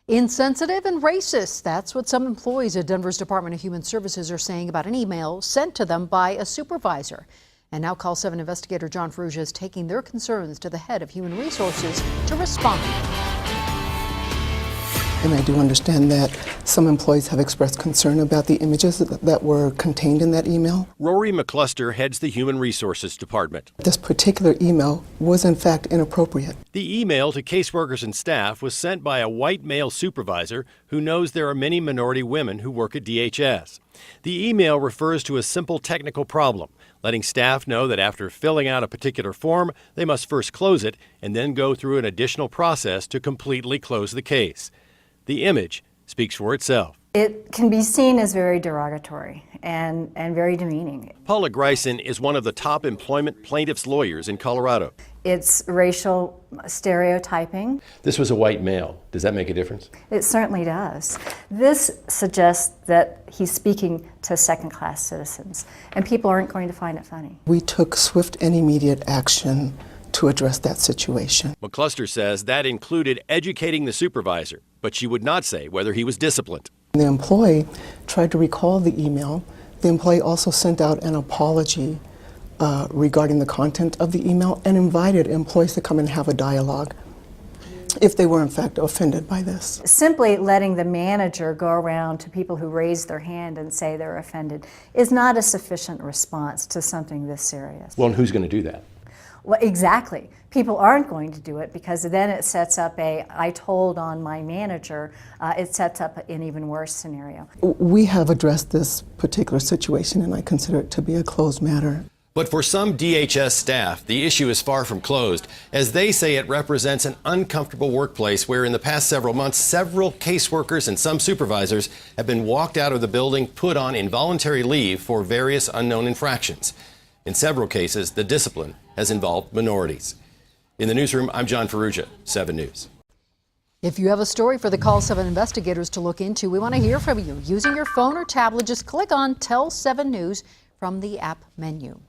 Insensitive and racist. That's what some employees at Denver's Department of Human Services are saying about an email sent to them by a supervisor. And now Call 7 investigator John Ferrugia is taking their concerns to the head of Human Resources to respond. And I do understand that some employees have expressed concern about the images that were contained in that email. Rory McCluster heads the Human Resources Department. This particular email was in fact inappropriate. The email to caseworkers and staff was sent by a white male supervisor who knows there are many minority women who work at DHS. The email refers to a simple technical problem, letting staff know that after filling out a particular form, they must first close it and then go through an additional process to completely close the case. The image speaks for itself. It can be seen as very derogatory and very demeaning. Paula Greisen is one of the top employment plaintiffs' lawyers in Colorado. It's racial stereotyping. This was a white male. Does that make a difference? It certainly does. This suggests that he's speaking to second-class citizens, and people aren't going to find it funny. We took swift and immediate action to address that situation. McCluster says that included educating the supervisor, but she would not say whether he was disciplined. The employee tried to recall the email. The employee also sent out an apology regarding the content of the email and invited employees to come and have a dialogue if they were in fact offended by this. Simply letting the manager go around to people who raise their hand and say they're offended is not a sufficient response to something this serious. Well, and who's going to do that? Well, exactly. People aren't going to do it because then it sets up I told on my manager. It sets up an even worse scenario. We have addressed this particular situation and I consider it to be a closed matter. But for some DHS staff, the issue is far from closed, as they say it represents an uncomfortable workplace where in the past several months, several caseworkers and some supervisors have been walked out of the building, put on involuntary leave for various unknown infractions. In several cases, the discipline has involved minorities. In the newsroom, I'm John Ferrugia, 7 News. If you have a story for the Call 7 investigators to look into, we want to hear from you. Using your phone or tablet, just click on Tell 7 News from the app menu.